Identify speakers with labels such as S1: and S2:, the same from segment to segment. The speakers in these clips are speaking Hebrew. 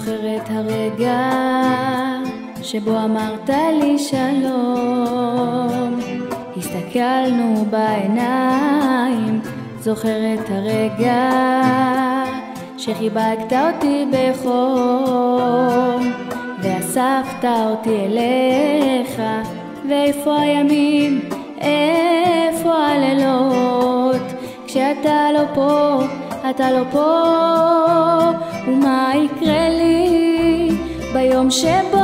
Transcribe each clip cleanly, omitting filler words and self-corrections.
S1: זוכר את הרגע שבו אמרת לי שלום, הסתכלנו בעיניים. זוכר את הרגע שחיבקת אותי בחום ואספת אותי אליך. ואיפה הימים, איפה הלילות, כשאתה לא פה, אתה לא פה. ומה יקרה לי ביום שבו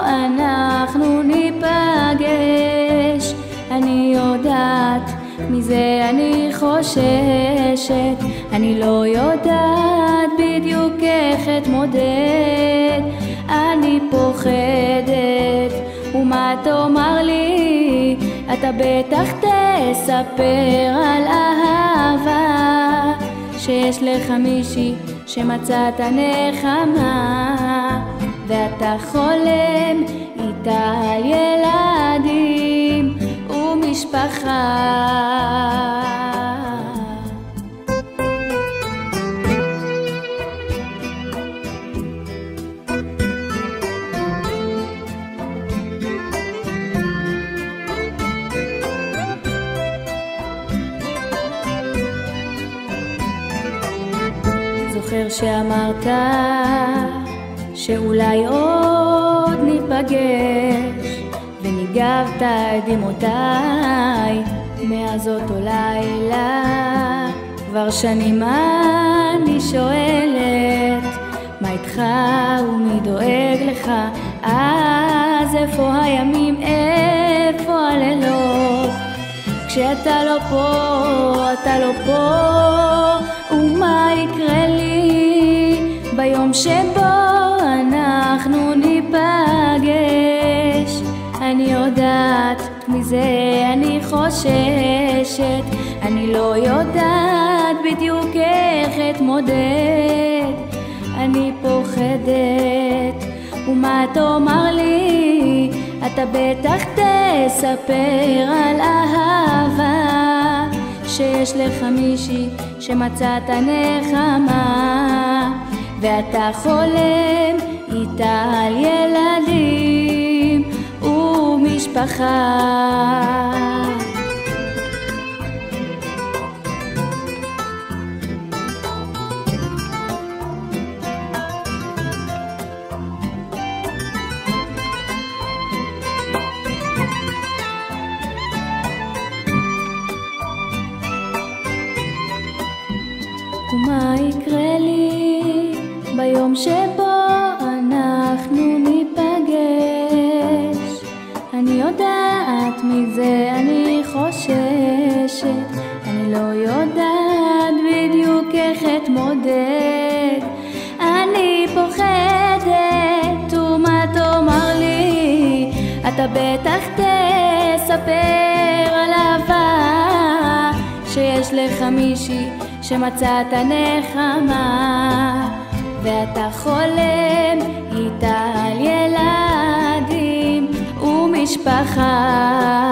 S1: אנחנו ניפגש? אני יודעת, מזה אני חוששת. אני לא יודעת בדיוק איך אתמודד. אני פוחדת, ומה תאמר לי? אתה בטח תספר על אהבה, שיש לך מישהי שמצאת נחמה, ואתה חולם איתה על ילדים ומשפחה. זוכר שאמרת שאולי עוד ניפגש, וניגבת את דמעותיי מאז אותו לילה. כבר שנים אני שואלת, מה איתך ומי דואג לך? אז איפה הימים, איפה הלילות, כשאתה לא פה, אתה לא פה. ומה יקרה לי ביום שבו אנחנו ניפגש? אני יודעת, מזה אני חוששת. אני לא יודעת בדיוק איך אתמודד. אני פוחדת, ומה תאמר לי? אתה בטח תספר על אהבה, שיש לך מישהי שמצאת נחמה, ואתה חולם איתה על ילדים ומשפחה. ומה יקרה לי ביום שבו אנחנו ניפגש? אני יודעת, מזה אני חוששת. אני לא יודעת בדיוק איך אתמודד. אני פוחדת, ומה תאמר לי? אתה בטח תספר על אהבה, שיש לך מישהי שמצאת נחמה, ואתה חולם איתה על ילדים ומשפחה.